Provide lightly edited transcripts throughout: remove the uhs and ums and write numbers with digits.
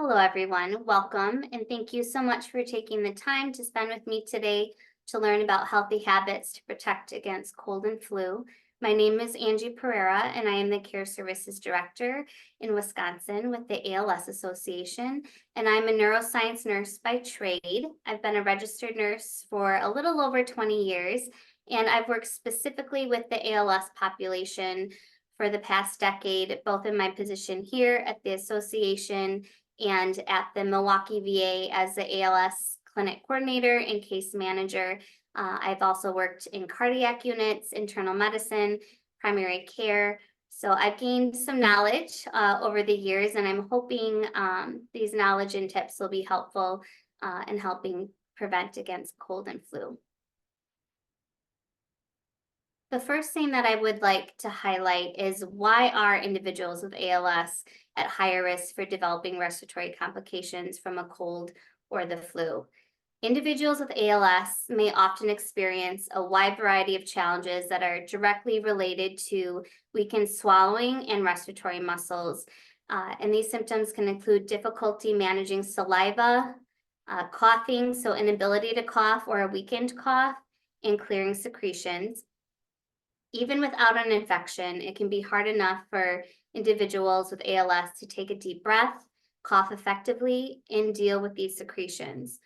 Hello, everyone. Welcome, and thank you so much for taking the time to spend with me today to learn about healthy habits to protect against cold and flu. My name is Angie Pereira, and I am the Care Services Director in Wisconsin with the ALS Association, and I'm a neuroscience nurse by trade. I've been a registered nurse for a little over 20 years, and I've worked specifically with the ALS population for the past decade, both in my position here at the association and at the Milwaukee VA as the ALS clinic coordinator and case manager. I've also worked in cardiac units, internal medicine, primary care. So I've gained some knowledge over the years, and I'm hoping these knowledge and tips will be helpful in helping prevent against cold and flu. The first thing that I would like to highlight is why are individuals with ALS at higher risk for developing respiratory complications from a cold or the flu. Individuals with ALS may often experience a wide variety of challenges that are directly related to weakened swallowing and respiratory muscles. And these symptoms can include difficulty managing saliva, coughing, so inability to cough or a weakened cough, and clearing secretions. Even without an infection, it can be hard enough for individuals with ALS to take a deep breath, cough effectively, and deal with these secretions.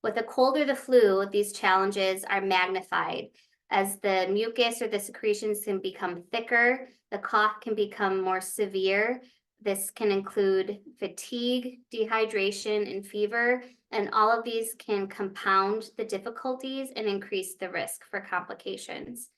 With a cold or the flu, these challenges are magnified as the mucus or the secretions can become thicker, the cough can become more severe. This can include fatigue, dehydration, and fever, and all of these can compound the difficulties and increase the risk for complications.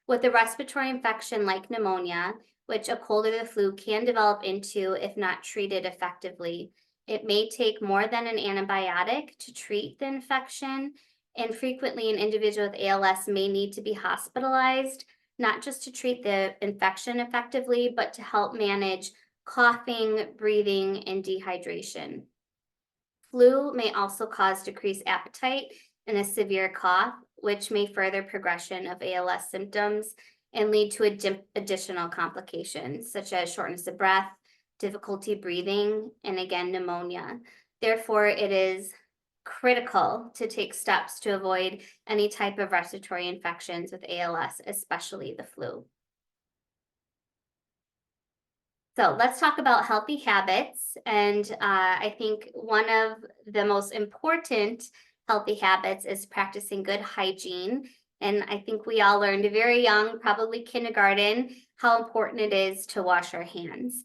With a respiratory infection like pneumonia, which a cold or the flu can develop into if not treated effectively, it may take more than an antibiotic to treat the infection, and frequently an individual with ALS may need to be hospitalized, not just to treat the infection effectively, but to help manage coughing, breathing, and dehydration. Flu may also cause decreased appetite and a severe cough, which may further progression of ALS symptoms and lead to additional complications, such as shortness of breath, difficulty breathing, and again, pneumonia. Therefore, it is critical to take steps to avoid any type of respiratory infections with ALS, especially the flu. So let's talk about healthy habits. And I think one of the most important healthy habits is practicing good hygiene. And I think we all learned very young, probably kindergarten, how important it is to wash our hands.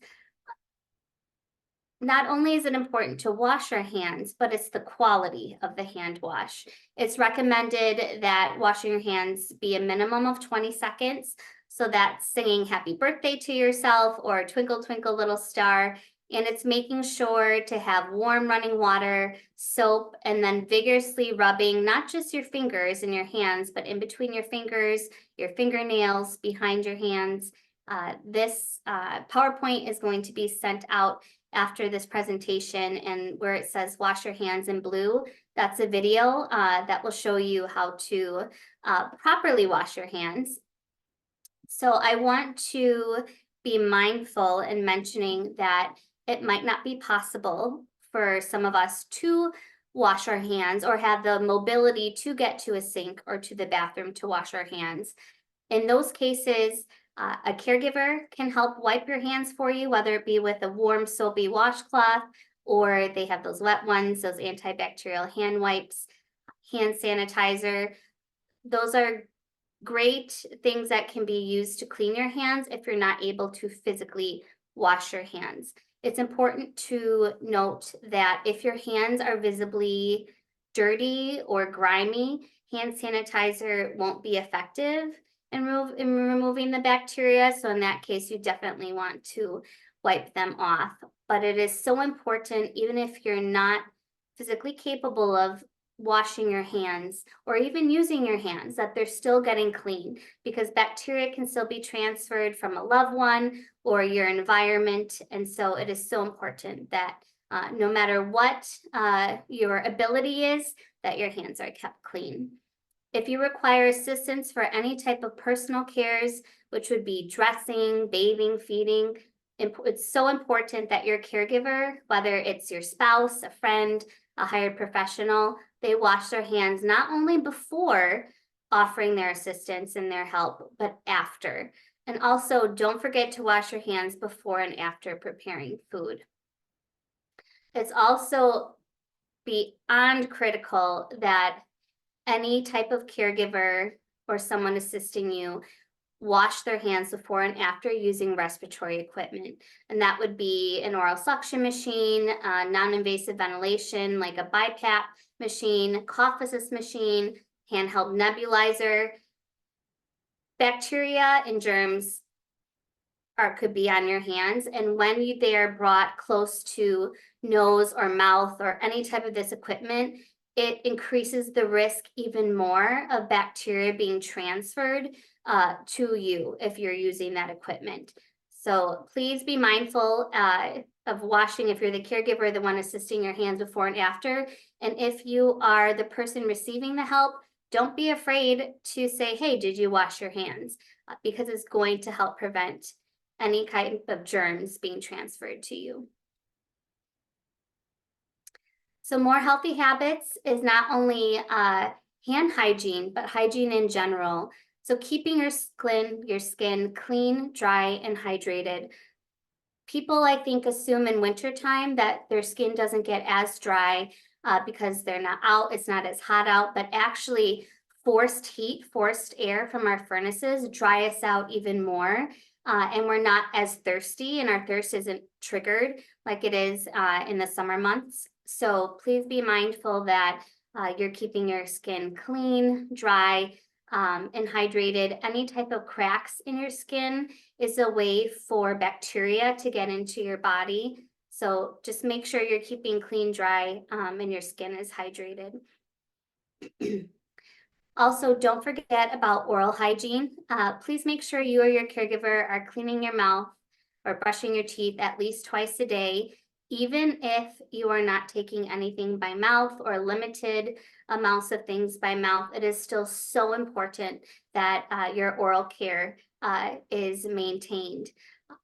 Not only is it important to wash our hands, but it's the quality of the hand wash. It's recommended that washing your hands be a minimum of 20 seconds. So that's singing happy birthday to yourself or twinkle, twinkle, little star. And it's making sure to have warm running water, soap, and then vigorously rubbing not just your fingers and your hands, but in between your fingers, your fingernails, behind your hands. This PowerPoint is going to be sent out after this presentation, and where it says wash your hands in blue, that's a video that will show you how to properly wash your hands. So I want to be mindful in mentioning that it might not be possible for some of us to wash our hands or have the mobility to get to a sink or to the bathroom to wash our hands. In those cases, a caregiver can help wipe your hands for you, whether it be with a warm soapy washcloth or they have those wet ones, those antibacterial hand wipes, hand sanitizer. Those are great things that can be used to clean your hands if you're not able to physically wash your hands. It's important to note that if your hands are visibly dirty or grimy, hand sanitizer won't be effective in removing the bacteria. So in that case, you definitely want to wipe them off. But it is so important, even if you're not physically capable of washing your hands or even using your hands, that they're still getting clean, because bacteria can still be transferred from a loved one or your environment. And so it is so important that no matter what your ability is, that your hands are kept clean. If you require assistance for any type of personal cares, which would be dressing, bathing, feeding, it's so important that your caregiver, whether it's your spouse, a friend, a hired professional, they wash their hands not only before offering their assistance and their help, but after. And also, don't forget to wash your hands before and after preparing food. It's also beyond critical that any type of caregiver or someone assisting you wash their hands before and after using respiratory equipment. And that would be an oral suction machine, non-invasive ventilation like a BiPAP machine, cough assist machine, handheld nebulizer. Bacteria and germs could be on your hands, and when they are brought close to nose or mouth or any type of this equipment, it increases the risk even more of bacteria being transferred to you if you're using that equipment. So please be mindful of washing if you're the caregiver, the one assisting your hands before and after. And if you are the person receiving the help, don't be afraid to say, hey, did you wash your hands? Because it's going to help prevent any kind of germs being transferred to you. So more healthy habits is not only hand hygiene, but hygiene in general. So keeping your skin clean, dry, and hydrated. People, I think, assume in wintertime that their skin doesn't get as dry because they're not out, it's not as hot out, but actually forced heat, forced air from our furnaces dry us out even more. And we're not as thirsty, and our thirst isn't triggered like it is in the summer months. So please be mindful that you're keeping your skin clean, dry, and hydrated. Any type of cracks in your skin is a way for bacteria to get into your body. So just make sure you're keeping clean, dry, and your skin is hydrated. Also, don't forget about oral hygiene. Please make sure you or your caregiver are cleaning your mouth or brushing your teeth at least twice a day, even if you are not taking anything by mouth or limited amounts of things by mouth. It is still so important that your oral care is maintained.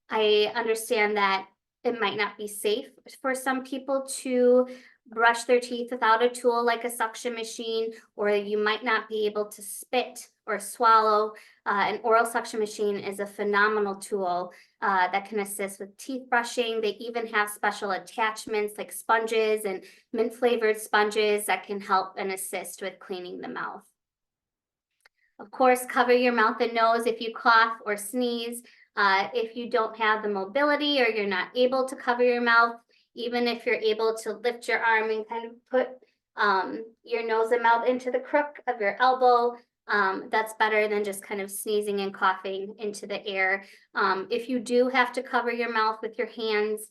I understand that it might not be safe for some people to brush their teeth without a tool like a suction machine, or you might not be able to spit or swallow. An oral suction machine is a phenomenal tool that can assist with teeth brushing. They even have special attachments like sponges and mint flavored sponges that can help and assist with cleaning the mouth. Of course, cover your mouth and nose if you cough or sneeze. If you don't have the mobility or you're not able to cover your mouth, even if you're able to lift your arm and kind of put your nose and mouth into the crook of your elbow, that's better than just kind of sneezing and coughing into the air. If you do have to cover your mouth with your hands,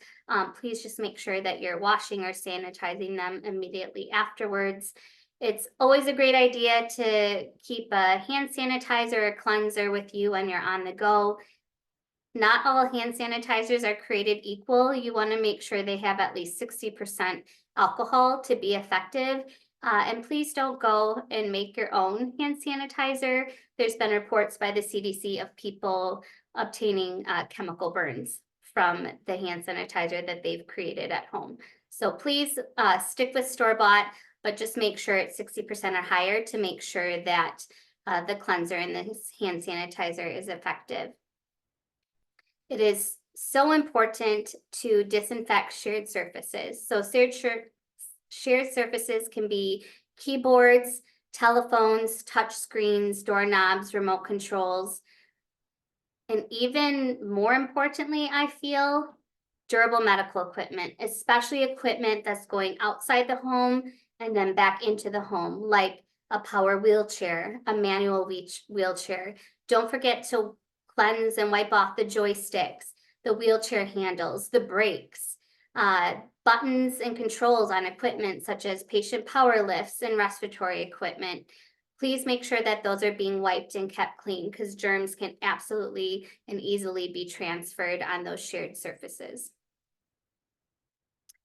please just make sure that you're washing or sanitizing them immediately afterwards. It's always a great idea to keep a hand sanitizer or cleanser with you when you're on the go. Not all hand sanitizers are created equal. You want to make sure they have at least 60% alcohol to be effective. And please don't go and make your own hand sanitizer. There's been reports by the CDC of people obtaining chemical burns from the hand sanitizer that they've created at home. So please stick with store-bought, but just make sure it's 60% or higher to make sure that the cleanser in this hand sanitizer is effective. It is so important to disinfect shared surfaces. So shared surfaces can be keyboards, telephones, touch screens, doorknobs, remote controls, and even more importantly, I feel, durable medical equipment, especially equipment that's going outside the home and then back into the home, like a power wheelchair, a manual wheelchair. Don't forget to cleanse and wipe off the joysticks, the wheelchair handles, the brakes, buttons and controls on equipment such as patient power lifts and respiratory equipment. Please make sure that those are being wiped and kept clean because germs can absolutely and easily be transferred on those shared surfaces.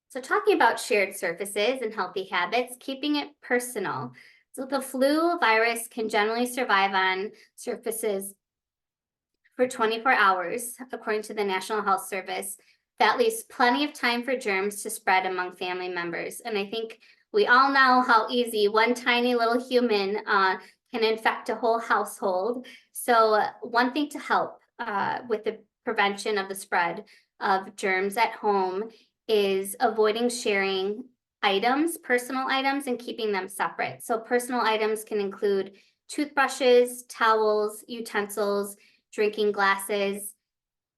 So talking about shared surfaces and healthy habits, keeping it personal. So the flu virus can generally survive on surfaces for 24 hours, according to the National Health Service, that leaves plenty of time for germs to spread among family members. And I think we all know how easy one tiny little human can infect a whole household. So one thing to help with the prevention of the spread of germs at home is avoiding sharing items, personal items, and keeping them separate. So personal items can include toothbrushes, towels, utensils, drinking glasses.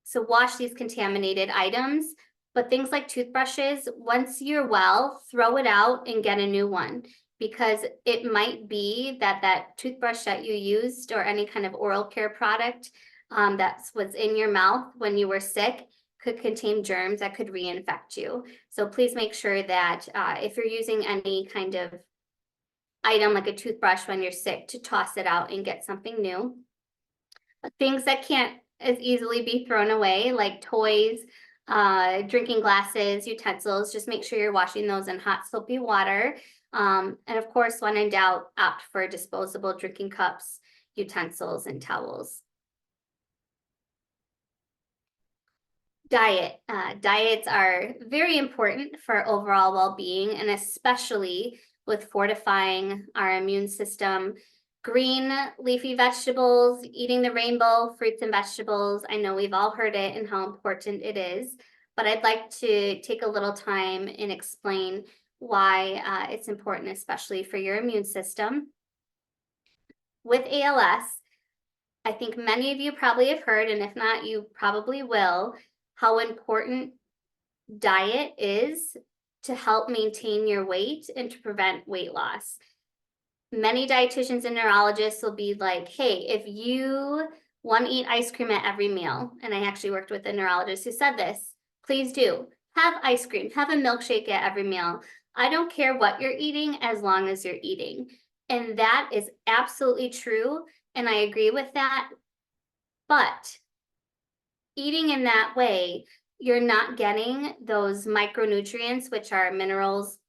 So wash these contaminated items, but things like toothbrushes, once you're well, throw it out and get a new one, because it might be that that toothbrush that you used or any kind of oral care product that was in your mouth when you were sick could contain germs that could reinfect you. So please make sure that if you're using any kind of item like a toothbrush when you're sick, to toss it out and get something new. Things that can't as easily be thrown away, like toys, drinking glasses, utensils, just make sure you're washing those in hot soapy water. And of course, when in doubt, opt for disposable drinking cups, utensils, and towels. Diet. Diets are very important for overall well-being, and especially with fortifying our immune system. Green leafy vegetables, eating the rainbow, fruits and vegetables. I know we've all heard it and how important it is, but I'd like to take a little time and explain why it's important, especially for your immune system. With ALS, I think many of you probably have heard, and if not, you probably will, how important diet is to help maintain your weight and to prevent weight loss. Many dietitians and neurologists will be like, hey, if you want to eat ice cream at every meal, and I actually worked with a neurologist who said this, please do. Have ice cream, have a milkshake at every meal. I don't care what you're eating as long as you're eating. And that is absolutely true, and I agree with that. But eating in that way, you're not getting those micronutrients, which are minerals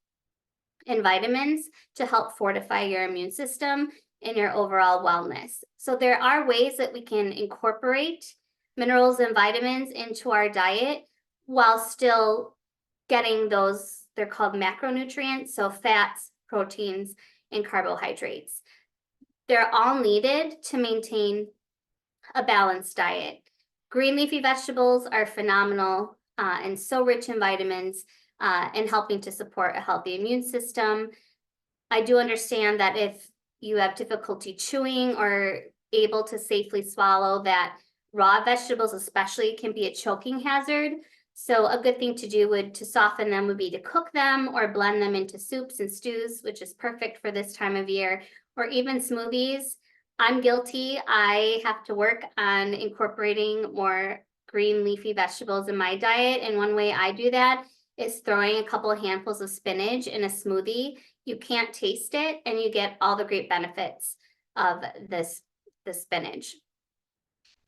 and vitamins, to help fortify your immune system and your overall wellness. So there are ways that we can incorporate minerals and vitamins into our diet while still getting those, they're called macronutrients, so fats, proteins, and carbohydrates. They're all needed to maintain a balanced diet. Green leafy vegetables are phenomenal and so rich in vitamins and helping to support a healthy immune system. I do understand that if you have difficulty chewing or able to safely swallow, that raw vegetables especially can be a choking hazard. So a good thing to do to soften them would be to cook them or blend them into soups and stews, which is perfect for this time of year, or even smoothies. I'm guilty. I have to work on incorporating more green leafy vegetables in my diet. And one way I do that is throwing a couple of handfuls of spinach in a smoothie. You can't taste it, and you get all the great benefits of the spinach.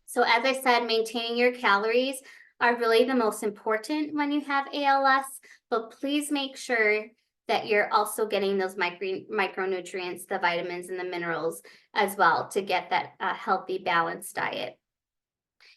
So as I said, maintaining your calories are really the most important when you have ALS, but please make sure that you're also getting those micronutrients, the vitamins and the minerals as well, to get that healthy, balanced diet.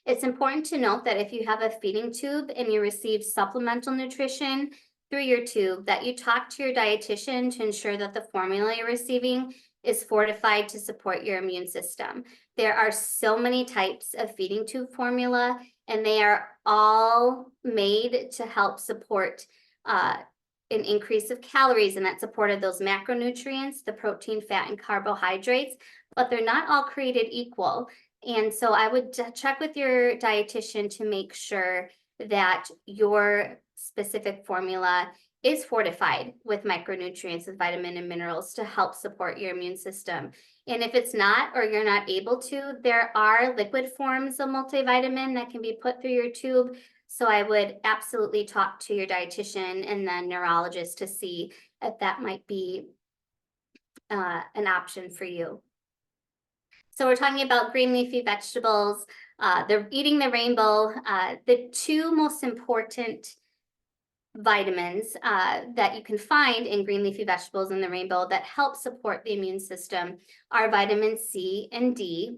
It's important to note that if you have a feeding tube and you receive supplemental nutrition through your tube, that you talk to your dietitian to ensure that the formula you're receiving is fortified to support your immune system. There are so many types of feeding tube formula, and they are all made to help support an increase of calories, and that supported those macronutrients, the protein, fat, and carbohydrates, but they're not all created equal. And so I would check with your dietitian to make sure that your specific formula is fortified with micronutrients, with vitamin and minerals to help support your immune system. And if it's not, or you're not able to, there are liquid forms of multivitamin that can be put through your tube. So I would absolutely talk to your dietitian and then neurologist to see if that might be an option for you. So we're talking about green leafy vegetables, they're eating the rainbow. The two most important vitamins that you can find in green leafy vegetables in the rainbow that help support the immune system are vitamin C and D.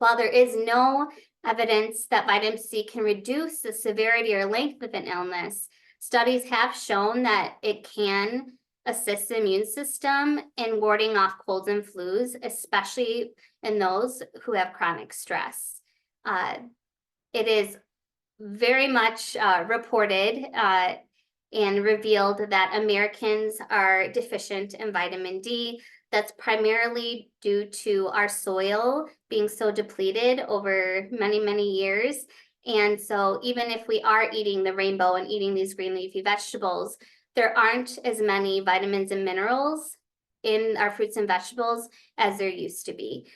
While there is no evidence that vitamin C can reduce the severity or length of an illness, studies have shown that it can assist the immune system in warding off colds and flus, especially in those who have chronic stress. It is very much reported and revealed that Americans are deficient in vitamin D. That's primarily due to our soil being so depleted over many, many years. And so even if we are eating the rainbow and eating these green leafy vegetables, there aren't as many vitamins and minerals in our fruits and vegetables as there used to be.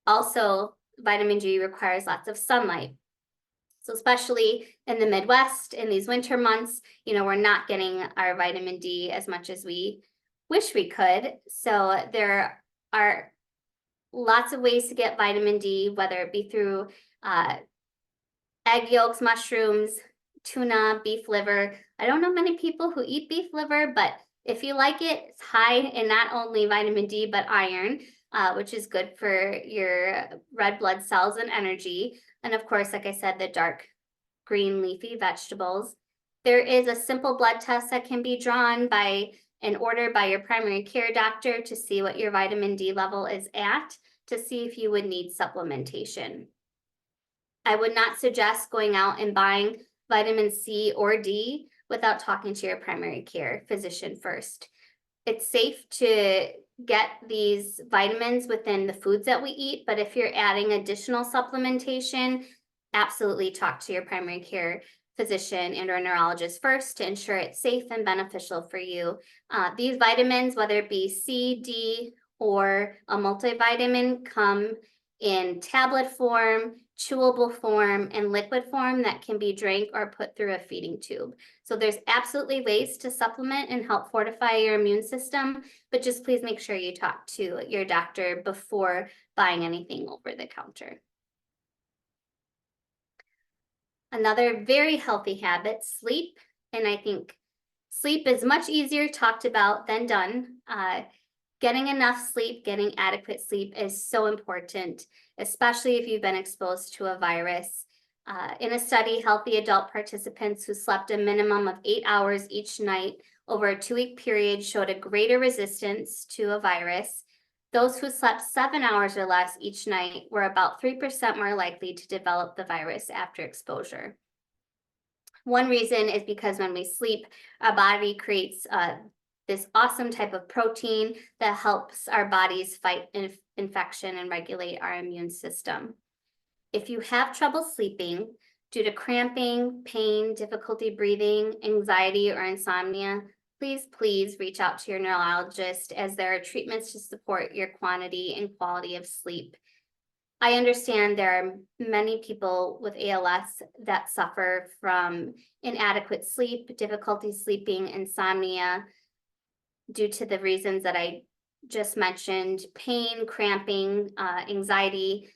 Also, vitamin D requires lots of sunlight. So especially in the Midwest in these winter months, we're not getting our vitamin D as much as we wish we could. So there are lots of ways to get vitamin D, whether it be through egg yolks, mushrooms, tuna, beef liver. I don't know many people who eat beef liver, but if you like it, it's high in not only vitamin D, but iron, which is good for your red blood cells and energy. And of course, like I said, the dark green leafy vegetables. There is a simple blood test that can be drawn by an order by your primary care doctor to see what your vitamin D level is at, to see if you would need supplementation. I would not suggest going out and buying vitamin C or D without talking to your primary care physician first. It's safe to get these vitamins within the foods that we eat, but if you're adding additional supplementation, absolutely talk to your primary care physician and or neurologist first to ensure it's safe and beneficial for you. These vitamins, whether it be C, D, or a multivitamin, come in tablet form, chewable form, and liquid form that can be drank or put through a feeding tube. So there's absolutely ways to supplement and help fortify your immune system, but just please make sure you talk to your doctor before buying anything over the counter. Another very healthy habit, sleep. And I think sleep is much easier talked about than done. Getting enough sleep, getting adequate sleep is so important, especially if you've been exposed to a virus. In a study, healthy adult participants who slept a minimum of 8 hours each night over a 2-week period showed a greater resistance to a virus. Those who slept 7 hours or less each night were about 3% more likely to develop the virus after exposure. One reason is because when we sleep, our body creates this awesome type of protein that helps our bodies fight infection and regulate our immune system. If you have trouble sleeping due to cramping, pain, difficulty breathing, anxiety, or insomnia, please reach out to your neurologist, as there are treatments to support your quantity and quality of sleep. I understand there are many people with ALS that suffer from inadequate sleep, difficulty sleeping, insomnia, due to the reasons that I just mentioned: pain, cramping, anxiety,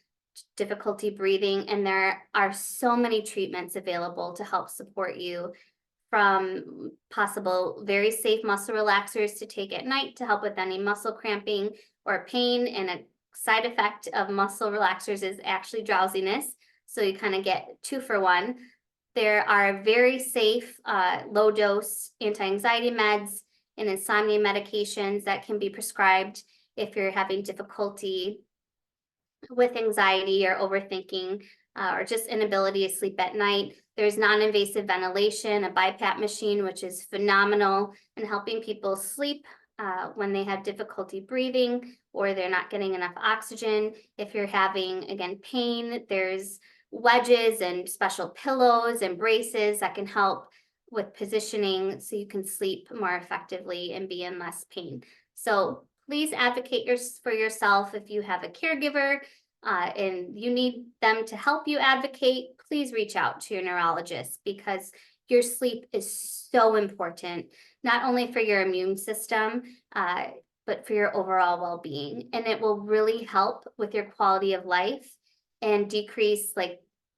difficulty breathing, and there are so many treatments available to help support you, from possible very safe muscle relaxers to take at night to help with any muscle cramping or pain. And a side effect of muscle relaxers is actually drowsiness, so you kind of get 2 for 1. There are very safe low dose anti-anxiety meds and insomnia medications that can be prescribed if you're having difficulty with anxiety or overthinking, or just inability to sleep at night. There's non-invasive ventilation, a BiPAP machine, which is phenomenal in helping people sleep when they have difficulty breathing or they're not getting enough oxygen. If you're having, again, pain, there's wedges and special pillows and braces that can help with positioning so you can sleep more effectively and be in less pain. So please advocate for yourself. If you have a caregiver and you need them to help you advocate, please reach out to your neurologist, because your sleep is so important, not only for your immune system, but for your overall well-being. And it will really help with your quality of life and decrease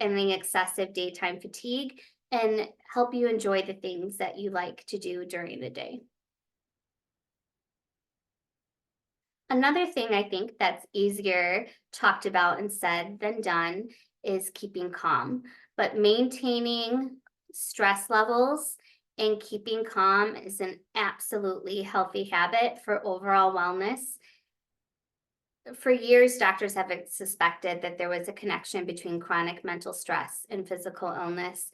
any excessive daytime fatigue, and help you enjoy the things that you like to do during the day. Another thing I think that's easier talked about and said than done is keeping calm, but maintaining stress levels and keeping calm is an absolutely healthy habit for overall wellness. For years, doctors have suspected that there was a connection between chronic mental stress and physical illness,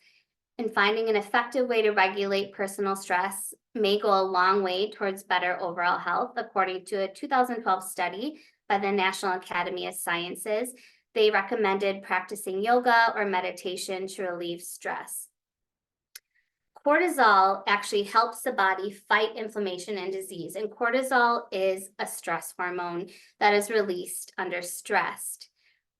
and finding an effective way to regulate personal stress may go a long way towards better overall health, according to a 2012 study by the National Academy of Sciences. They recommended practicing yoga or meditation to relieve stress. Cortisol actually helps the body fight inflammation and disease, and cortisol is a stress hormone that is released under stress.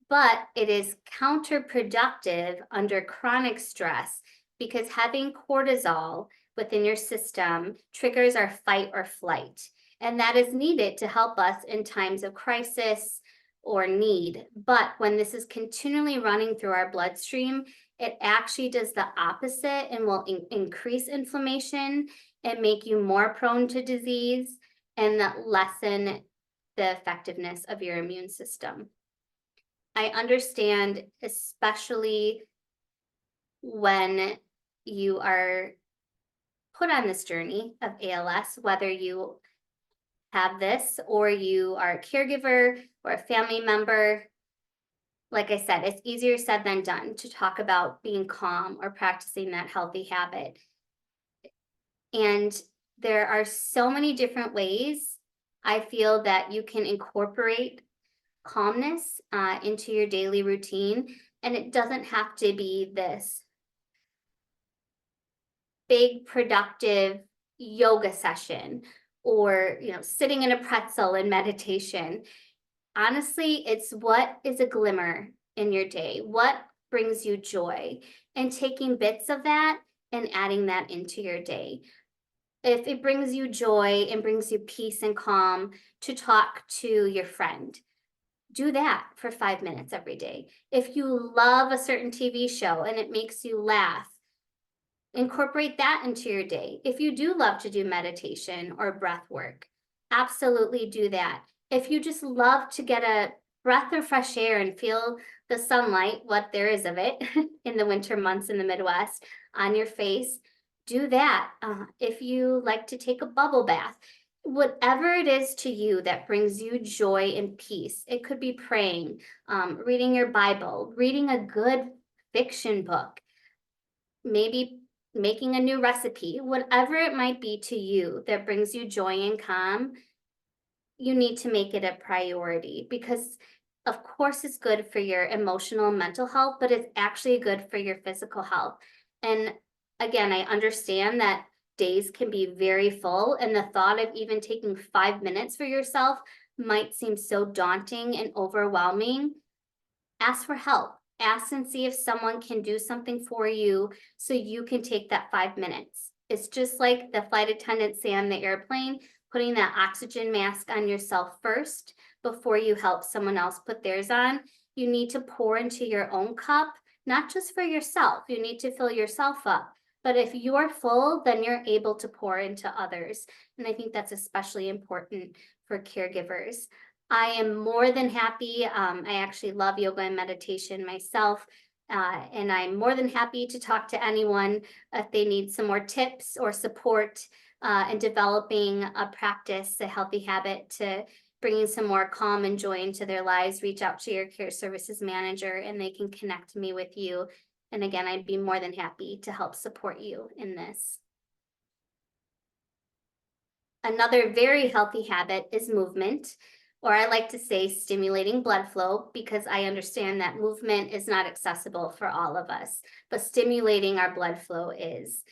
But it is counterproductive under chronic stress because having cortisol within your system triggers our fight or flight. And that is needed to help us in times of crisis or need. But when this is continually running through our bloodstream, it actually does the opposite and will increase inflammation and make you more prone to disease and lessen the effectiveness of your immune system. I understand, especially when you are put on this journey of ALS, whether you have this or you are a caregiver or a family member. Like I said, it's easier said than done to talk about being calm or practicing that healthy habit. And there are so many different ways I feel that you can incorporate calmness into your daily routine. And it doesn't have to be this big productive yoga session or sitting in a pretzel in meditation. Honestly, it's what is a glimmer in your day, what brings you joy, and taking bits of that and adding that into your day. If it brings you joy and brings you peace and calm to talk to your friend, do that for 5 minutes every day. If you love a certain TV show and it makes you laugh, incorporate that into your day. If you do love to do meditation or breath work, absolutely do that. If you just love to get a breath of fresh air and feel the sunlight, what there is of it in the winter months in the Midwest, on your face, do that. If you like to take a bubble bath, whatever it is to you that brings you joy and peace. It could be praying, reading your Bible, reading a good fiction book, maybe making a new recipe, whatever it might be to you that brings you joy and calm. You need to make it a priority because of course it's good for your emotional and mental health, but it's actually good for your physical health. And again, I understand that days can be very full, and the thought of even taking 5 minutes for yourself might seem so daunting and overwhelming. Ask for help. Ask and see if someone can do something for you so you can take that 5 minutes. It's just like the flight attendants say on the airplane, putting that oxygen mask on yourself first before you help someone else put theirs on. You need to pour into your own cup, not just for yourself. You need to fill yourself up. But if you're full, then you're able to pour into others. And I think that's especially important for caregivers. I am more than happy. I actually love yoga and meditation myself. And I'm more than happy to talk to anyone if they need some more tips or support in developing a practice, a healthy habit to bringing some more calm and joy into their lives. Reach out to your care services manager and they can connect me with you. And again, I'd be more than happy to help support you in this. Another very healthy habit is movement, or I like to say stimulating blood flow, because I understand that movement is not accessible for all of us, but stimulating our blood flow is.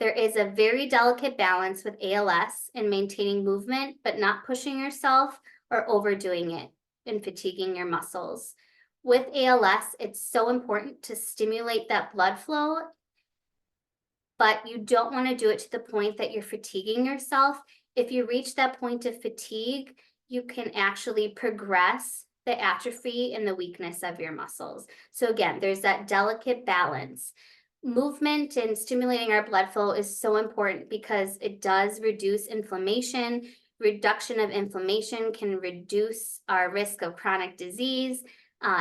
There is a very delicate balance with ALS in maintaining movement, but not pushing yourself or overdoing it and fatiguing your muscles. With ALS, it's so important to stimulate that blood flow, but you don't want to do it to the point that you're fatiguing yourself. If you reach that point of fatigue, you can actually progress the atrophy and the weakness of your muscles. So again, there's that delicate balance. Movement and stimulating our blood flow is so important because it does reduce inflammation, Reduction of inflammation can reduce our risk of chronic disease.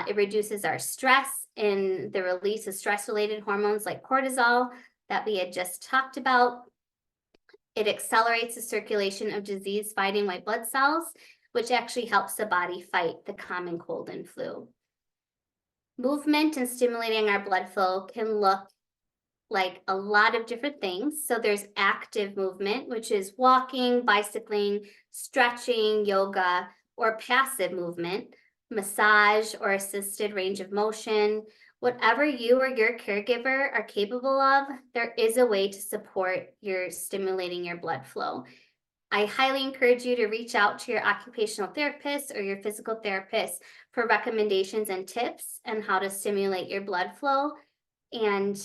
It reduces our stress in the release of stress-related hormones like cortisol that we had just talked about. It accelerates the circulation of disease-fighting white blood cells, which actually helps the body fight the common cold and flu. Movement and stimulating our blood flow can look like a lot of different things. So there's active movement, which is walking, bicycling, stretching, yoga, or passive movement, massage or assisted range of motion. Whatever you or your caregiver are capable of, there is a way to support your stimulating your blood flow. I highly encourage you to reach out to your occupational therapist or your physical therapist for recommendations and tips on how to stimulate your blood flow. And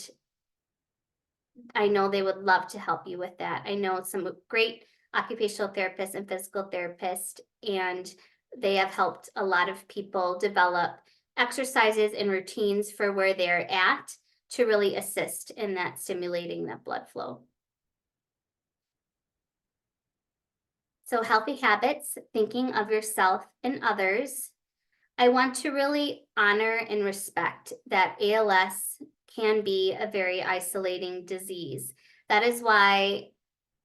I know they would love to help you with that. I know some great occupational therapists and physical therapists, and they have helped a lot of people develop exercises and routines for where they're at to really assist in that stimulating that blood flow. So healthy habits, thinking of yourself and others. I want to really honor and respect that ALS can be a very isolating disease. That is why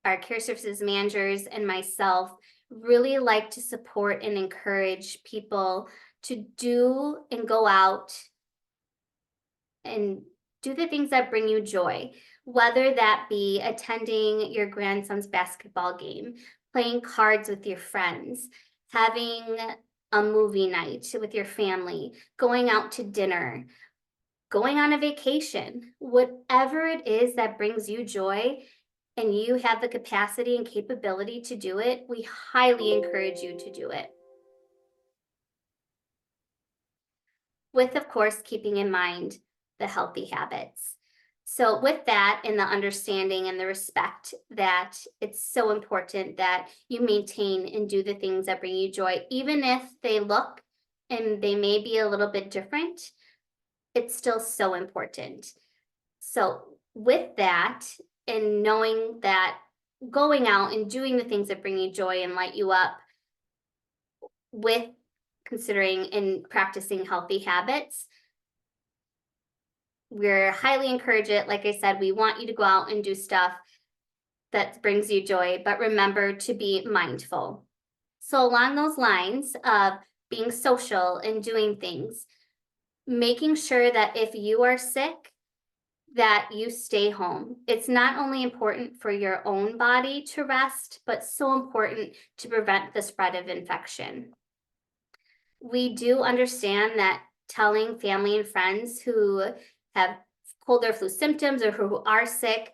our care services managers and myself really like to support and encourage people to do and go out and do the things that bring you joy, whether that be attending your grandson's basketball game, playing cards with your friends, having a movie night with your family, going out to dinner, going on a vacation, whatever it is that brings you joy and you have the capacity and capability to do it, we highly encourage you to do it. With, of course, keeping in mind the healthy habits. So with that and the understanding and the respect that it's so important that you maintain and do the things that bring you joy, even if they look and they may be a little bit different, it's still so important. So with that and knowing that going out and doing the things that bring you joy and light you up with considering and practicing healthy habits, we're highly encourage it. Like I said, we want you to go out and do stuff that brings you joy, but remember to be mindful. So along those lines of being social and doing things, making sure that if you are sick, that you stay home. It's not only important for your own body to rest, but so important to prevent the spread of infection. We do understand that telling family and friends who have cold or flu symptoms or who are sick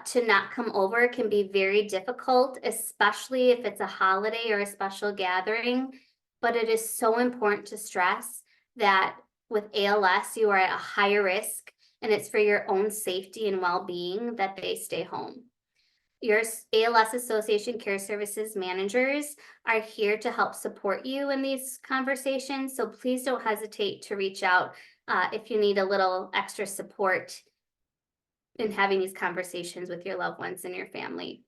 to not come over can be very difficult, especially if it's a holiday or a special gathering. But it is so important to stress that with ALS, you are at a higher risk, and it's for your own safety and well-being that they stay home. Your ALS Association Care Services managers are here to help support you in these conversations, so please don't hesitate to reach out if you need a little extra support in having these conversations with your loved ones and your family.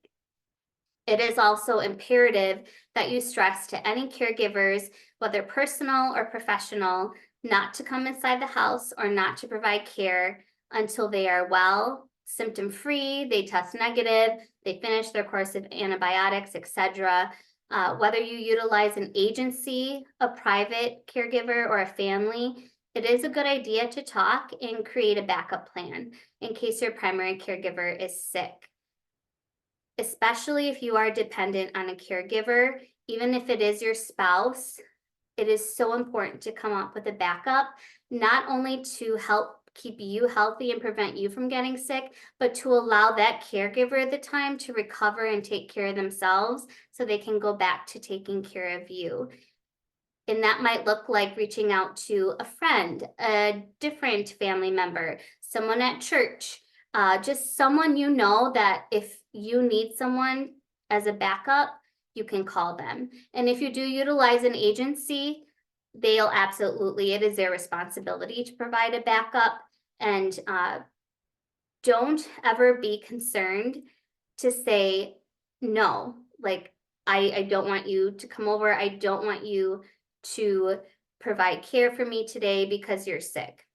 It is also imperative that you stress to any caregivers, whether personal or professional, not to come inside the house or not to provide care until they are well, symptom-free, they test negative, they finish their course of antibiotics, etc. Whether you utilize an agency, a private caregiver, or a family, it is a good idea to talk and create a backup plan in case your primary caregiver is sick. Especially if you are dependent on a caregiver, even if it is your spouse, it is so important to come up with a backup, not only to help keep you healthy and prevent you from getting sick, but to allow that caregiver the time to recover and take care of themselves so they can go back to taking care of you. And that might look like reaching out to a friend, a different family member, someone at church, just someone you know that if you need someone as a backup, you can call them. And if you do utilize an agency, they'll absolutely, it is their responsibility to provide a backup. And don't ever be concerned to say no. Like, I don't want you to come over. I don't want you to provide care for me today because you're sick.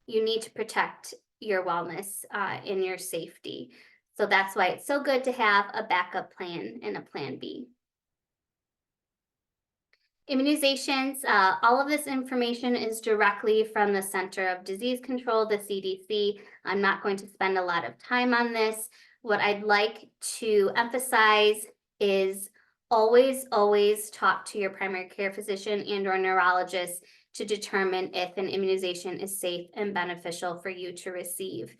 You need to protect your wellness and your safety. So that's why it's so good to have a backup plan and a plan B. Immunizations, all of this information is directly from the Center of Disease Control, the CDC. I'm not going to spend a lot of time on this. What I'd like to emphasize is always talk to your primary care physician and or neurologist to determine if an immunization is safe and beneficial for you to receive.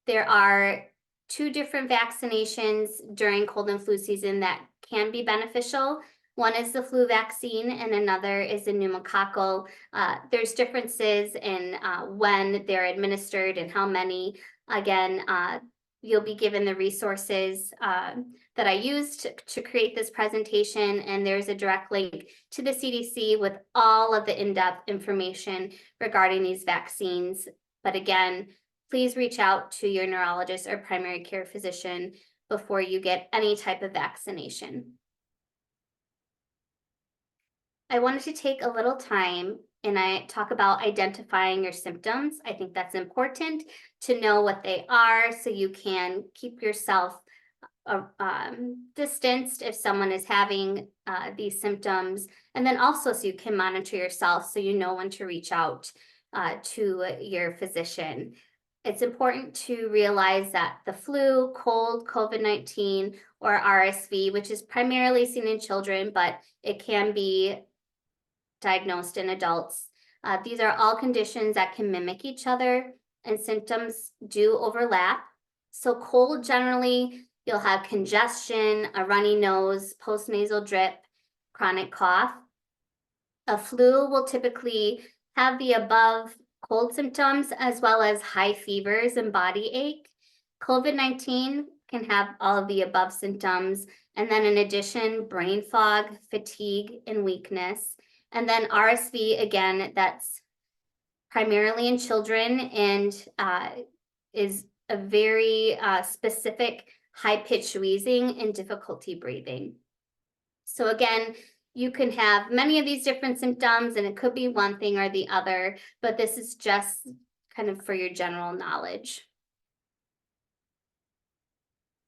There are 2 different vaccinations during cold and flu season that can be beneficial. One is the flu vaccine and another is the pneumococcal. There's differences in when they're administered and how many. Again, you'll be given the resources that I used to create this presentation, and there's a direct link to the CDC with all of the in-depth information regarding these vaccines. But again, please reach out to your neurologist or primary care physician before you get any type of vaccination. I wanted to take a little time and I talk about identifying your symptoms. I think that's important to know what they are so you can keep yourself distanced if someone is having these symptoms, and then also so you can monitor yourself so you know when to reach out to your physician. It's important to realize that the flu, cold, COVID-19, or RSV, which is primarily seen in children, but it can be diagnosed in adults. These are all conditions that can mimic each other and symptoms do overlap. So cold, generally, you'll have congestion, a runny nose, postnasal drip, chronic cough. A flu will typically have the above cold symptoms as well as high fevers and body ache. COVID-19 can have all of the above symptoms, and then in addition, brain fog, fatigue, and weakness. And then RSV, again, that's primarily in children and is a very specific high-pitched wheezing and difficulty breathing. So again, you can have many of these different symptoms and it could be one thing or the other, but this is just kind of for your general knowledge.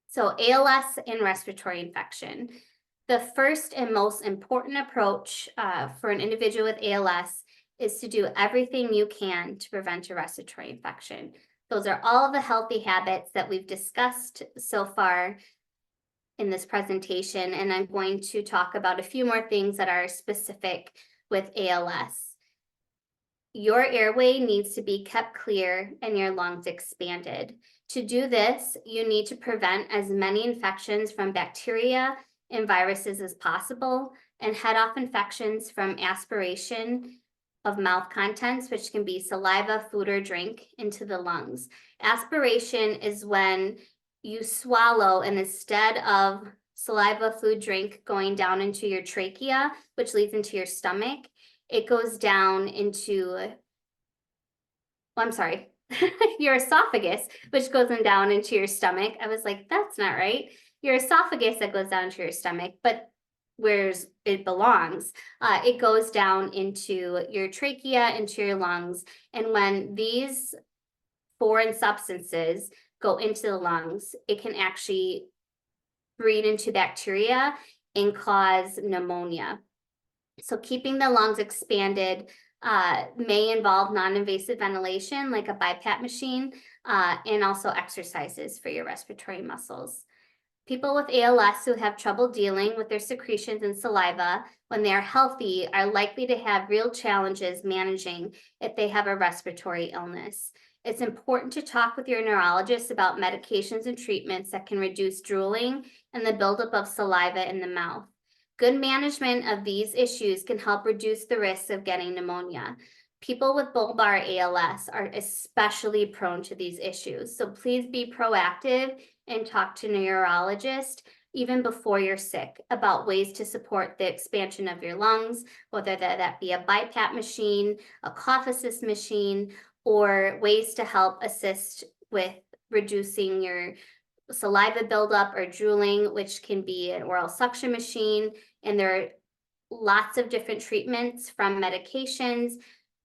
So ALS and respiratory infection. The first and most important approach for an individual with ALS is to do everything you can to prevent a respiratory infection. Those are all of the healthy habits that we've discussed so far in this presentation, and I'm going to talk about a few more things that are specific with ALS. Your airway needs to be kept clear and your lungs expanded. To do this, you need to prevent as many infections from bacteria and viruses as possible and head off infections from aspiration of mouth contents, which can be saliva, food, or drink, into the lungs. Aspiration is when you swallow and instead of saliva, food, drink going down into your trachea, which leads into your stomach, it goes down into, your esophagus, which goes down into your stomach. I was like, that's not right. Your esophagus that goes down to your stomach, but where it belongs, it goes down into your trachea, into your lungs. And when these foreign substances go into the lungs, it can actually breed into bacteria and cause pneumonia. So keeping the lungs expanded may involve non-invasive ventilation like a BiPAP machine and also exercises for your respiratory muscles. People with ALS who have trouble dealing with their secretions and saliva when they are healthy are likely to have real challenges managing if they have a respiratory illness. It's important to talk with your neurologist about medications and treatments that can reduce drooling and the buildup of saliva in the mouth. Good management of these issues can help reduce the risk of getting pneumonia. People with bulbar ALS are especially prone to these issues, so please be proactive and talk to a neurologist even before you're sick about ways to support the expansion of your lungs, whether that be a BiPAP machine, a cough assist machine, or ways to help assist with reducing your saliva buildup or drooling, which can be an oral suction machine. And there are lots of different treatments, from medications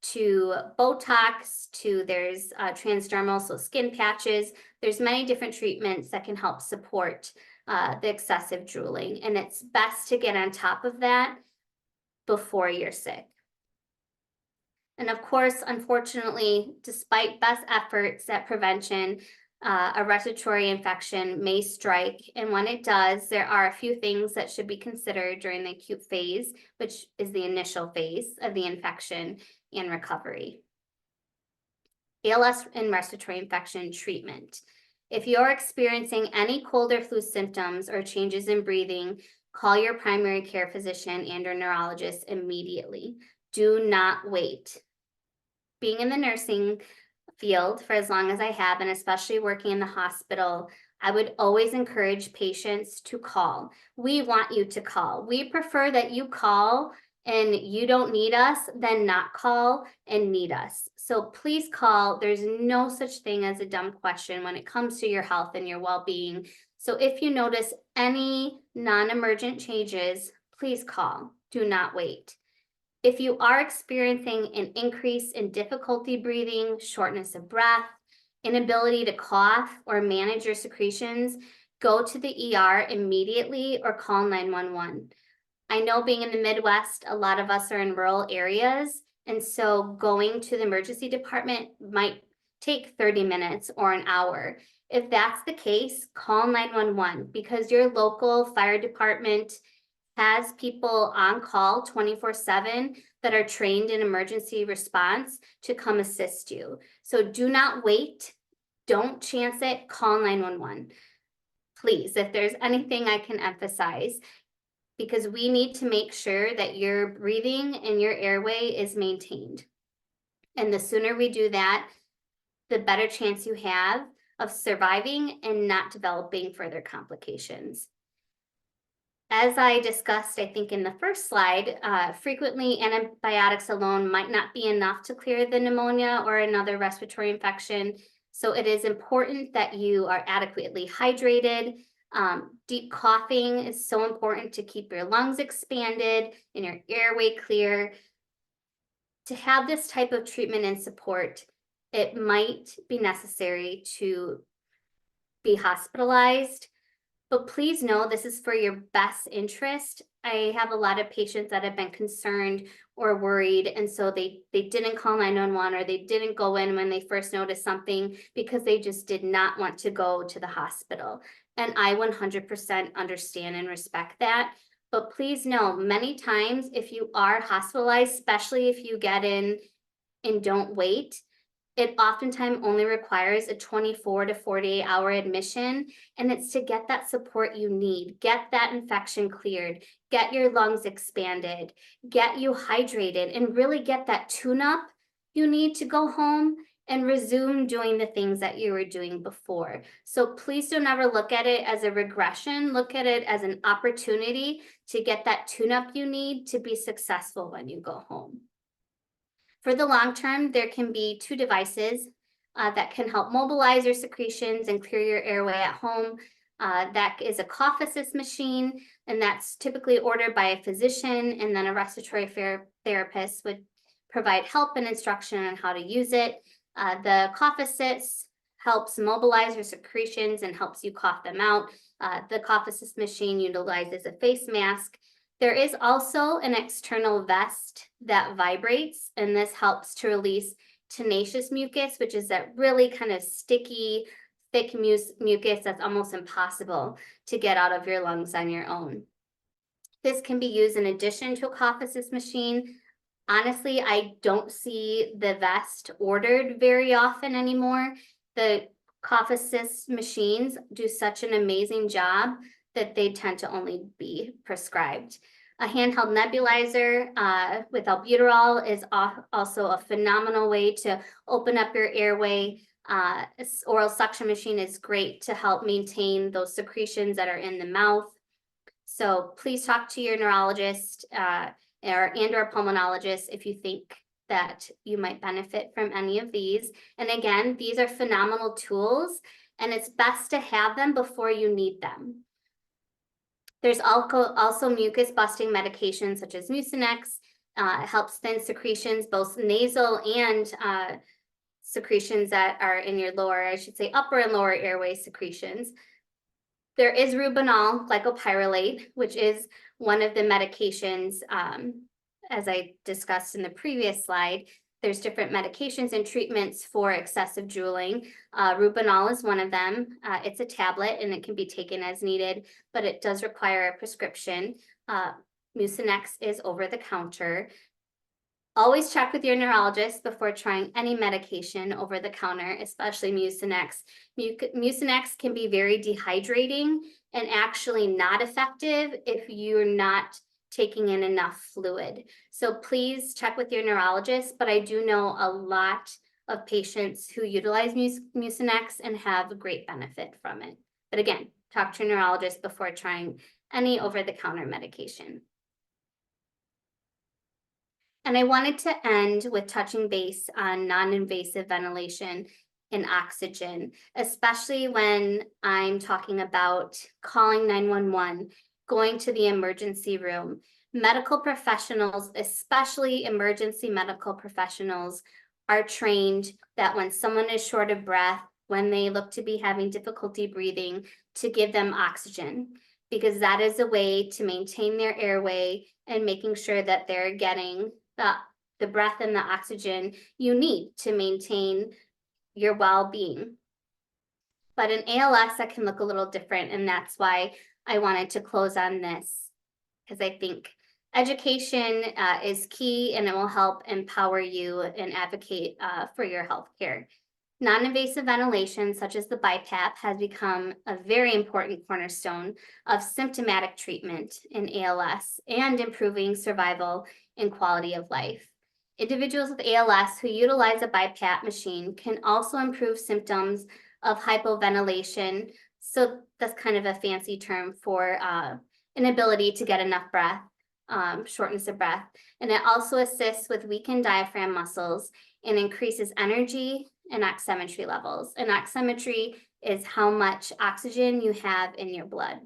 to Botox to there's transdermal, so skin patches. There's many different treatments that can help support the excessive drooling. And it's best to get on top of that before you're sick. And of course, unfortunately, despite best efforts at prevention, a respiratory infection may strike. And when it does, there are a few things that should be considered during the acute phase, which is the initial phase of the infection and recovery. ALS and respiratory infection treatment. If you're experiencing any cold or flu symptoms or changes in breathing, call your primary care physician and or neurologist immediately. Do not wait. Being in the nursing field for as long as I have, and especially working in the hospital, I would always encourage patients to call. We want you to call. We prefer that you call and you don't need us than not call and need us. So please call. There's no such thing as a dumb question when it comes to your health and your well-being. So if you notice any non-emergent changes, please call. Do not wait. If you are experiencing an increase in difficulty breathing, shortness of breath, inability to cough or manage your secretions, go to the ER immediately or call 911. I know being in the Midwest, a lot of us are in rural areas, and so going to the emergency department might take 30 minutes or an hour. If that's the case, call 911 because your local fire department has people on call 24/7 that are trained in emergency response to come assist you. So do not wait. Don't chance it. Call 911. Please, if there's anything I can emphasize, because we need to make sure that your breathing and your airway is maintained. And the sooner we do that, the better chance you have of surviving and not developing further complications. As I discussed, I think in the first slide, frequently antibiotics alone might not be enough to clear the pneumonia or another respiratory infection. So it is important that you are adequately hydrated. Deep coughing is so important to keep your lungs expanded and your airway clear. To have this type of treatment and support, it might be necessary to be hospitalized. But please know this is for your best interest. I have a lot of patients that have been concerned or worried, and so they didn't call 911 or they didn't go in when they first noticed something because they just did not want to go to the hospital. And I 100% understand and respect that. But please know, many times if you are hospitalized, especially if you get in and don't wait, it oftentimes only requires a 24 to 48 hour admission, and it's to get that support you need, get that infection cleared, get your lungs expanded, get you hydrated, and really get that tune-up you need to go home and resume doing the things that you were doing before. So please don't ever look at it as a regression. Look at it as an opportunity to get that tune-up you need to be successful when you go home. For the long term, there can be two devices that can help mobilize your secretions and clear your airway at home. That is a cough assist machine, and that's typically ordered by a physician, and then a respiratory therapist would provide help and instruction on how to use it. The cough assist helps mobilize your secretions and helps you cough them out. The cough assist machine utilizes a face mask. There is also an external vest that vibrates, and this helps to release tenacious mucus, which is that really kind of sticky, thick mucus that's almost impossible to get out of your lungs on your own. This can be used in addition to a cough assist machine. Honestly, I don't see the vest ordered very often anymore. The cough assist machines do such an amazing job that they tend to only be prescribed. A handheld nebulizer with albuterol is also a phenomenal way to open up your airway. Oral suction machine is great to help maintain those secretions that are in the mouth. So please talk to your neurologist and or pulmonologist if you think that you might benefit from any of these. And again, these are phenomenal tools and it's best to have them before you need them. There's also mucus busting medications such as Mucinex. It helps thin secretions, both nasal and secretions that are in your lower, I should say upper and lower airway secretions. There is Rubinol glycopyrrolate, which is one of the medications, as I discussed in the previous slide. There's different medications and treatments for excessive drooling. Rubinol is one of them. It's a tablet and it can be taken as needed, but it does require a prescription. Mucinex is over the counter. Always check with your neurologist before trying any medication over the counter, especially Mucinex. Mucinex can be very dehydrating and actually not effective if you're not taking in enough fluid. So please check with your neurologist, but I do know a lot of patients who utilize Mucinex and have great benefit from it. But again, talk to your neurologist before trying any over-the-counter medication. And I wanted to end with touching base on non-invasive ventilation and oxygen, especially when I'm talking about calling 911, going to the emergency room. Medical professionals, especially emergency medical professionals, are trained that when someone is short of breath, when they look to be having difficulty breathing, to give them oxygen, because that is a way to maintain their airway and making sure that they're getting the breath and the oxygen you need to maintain your well-being. But in ALS, that can look a little different, and that's why I wanted to close on this, because I think education is key, and it will help empower you and advocate for your healthcare. Non-invasive ventilation, such as the BiPAP, has become a very important cornerstone of symptomatic treatment in ALS and improving survival and quality of life. Individuals with ALS who utilize a BiPAP machine can also improve symptoms of hypoventilation. So that's kind of a fancy term for inability to get enough breath, shortness of breath. And it also assists with weakened diaphragm muscles and increases energy and oximetry levels. And oximetry is how much oxygen you have in your blood.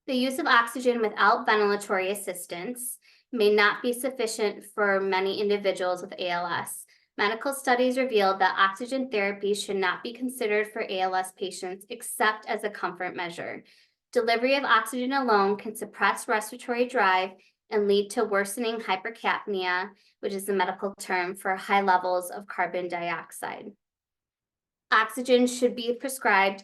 The use of oxygen without ventilatory assistance may not be sufficient for many individuals with ALS. Medical studies revealed that oxygen therapy should not be considered for ALS patients except as a comfort measure. Delivery of oxygen alone can suppress respiratory drive and lead to worsening hypercapnia, which is the medical term for high levels of carbon dioxide. Oxygen should be prescribed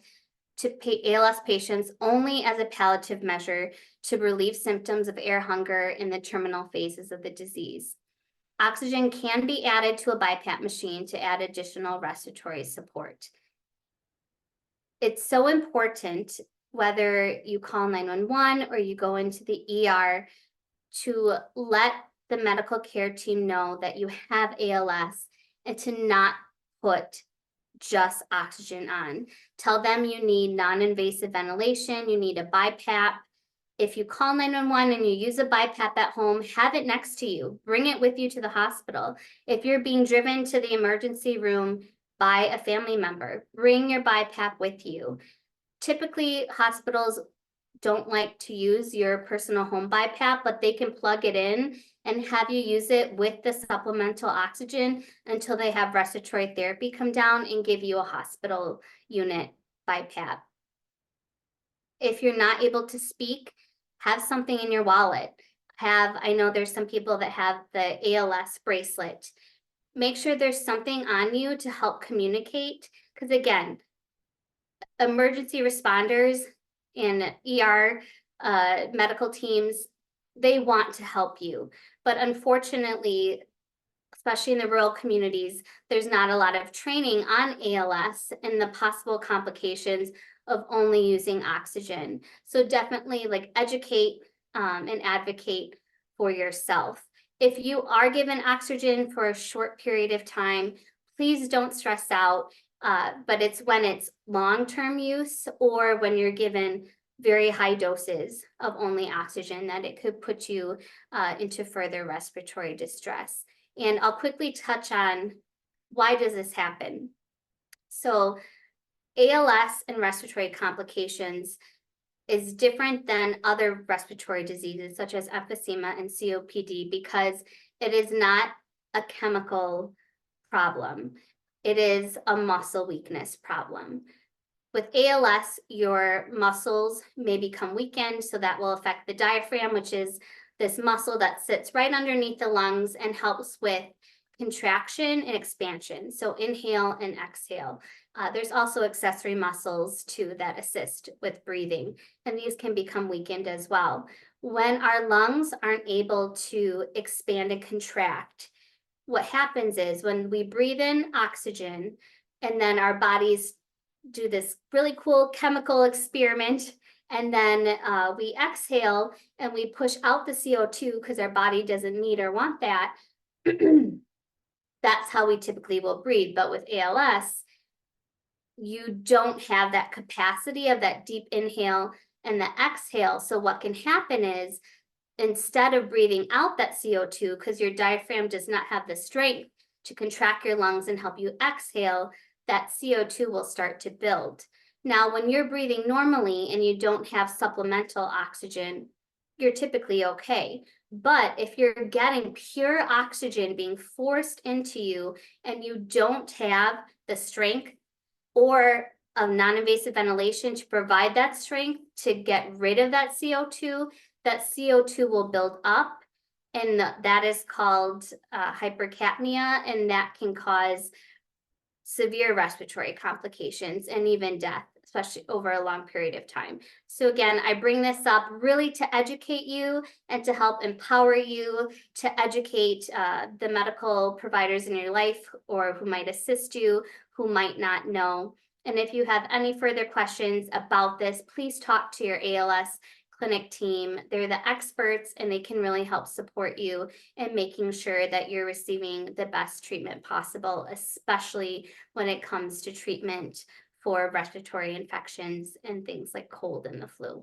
to ALS patients only as a palliative measure to relieve symptoms of air hunger in the terminal phases of the disease. Oxygen can be added to a BiPAP machine to add additional respiratory support. It's so important, whether you call 911 or you go into the ER, to let the medical care team know that you have ALS and to not put just oxygen on. Tell them you need non-invasive ventilation, you need a BiPAP. If you call 911 and you use a BiPAP at home, have it next to you. Bring it with you to the hospital. If you're being driven to the emergency room by a family member, bring your BiPAP with you. Typically, hospitals don't like to use your personal home BiPAP, but they can plug it in and have you use it with the supplemental oxygen until they have respiratory therapy come down and give you a hospital unit BiPAP. If you're not able to speak, have something in your wallet. I know there's some people that have the ALS bracelet. Make sure there's something on you to help communicate, because again, emergency responders and ER medical teams, they want to help you. But unfortunately, especially in the rural communities, there's not a lot of training on ALS and the possible complications of only using oxygen. So definitely educate and advocate for yourself. If you are given oxygen for a short period of time, please don't stress out, but it's when it's long-term use or when you're given very high doses of only oxygen that it could put you into further respiratory distress. And I'll quickly touch on why does this happen. So ALS and respiratory complications is different than other respiratory diseases such as emphysema and COPD because it is not a chemical problem. It is a muscle weakness problem. With ALS, your muscles may become weakened, so that will affect the diaphragm, which is this muscle that sits right underneath the lungs and helps with contraction and expansion. So inhale and exhale. There's also accessory muscles too that assist with breathing, and these can become weakened as well. When our lungs aren't able to expand and contract, what happens is when we breathe in oxygen and then our bodies do this really cool chemical experiment, and then we exhale and we push out the CO2 because our body doesn't need or want that. That's how we typically will breathe. But with ALS, you don't have that capacity of that deep inhale and the exhale. So what can happen is instead of breathing out that CO2, because your diaphragm does not have the strength to contract your lungs and help you exhale, that CO2 will start to build. Now, when you're breathing normally and you don't have supplemental oxygen, you're typically okay. But if you're getting pure oxygen being forced into you and you don't have the strength or a non-invasive ventilation to provide that strength to get rid of that CO2 will build up, and that is called hypercapnia, and that can cause severe respiratory complications and even death, especially over a long period of time. So again, I bring this up really to educate you and to help empower you, to educate the medical providers in your life or who might assist you, who might not know. And if you have any further questions about this, please talk to your ALS clinic team. They're the experts and they can really help support you in making sure that you're receiving the best treatment possible, especially when it comes to treatment for respiratory infections and things like cold and the flu.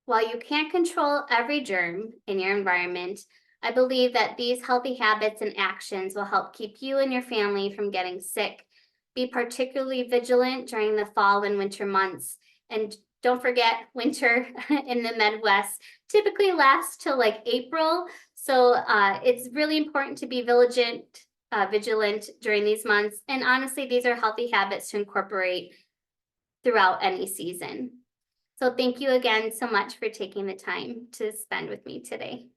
While you can't control every germ in your environment, I believe that these healthy habits and actions will help keep you and your family from getting sick. Be particularly vigilant during the fall and winter months. And don't forget, winter in the Midwest typically lasts till like April. So it's really important to be vigilant during these months. And honestly, these are healthy habits to incorporate throughout any season. So thank you again so much for taking the time to spend with me today.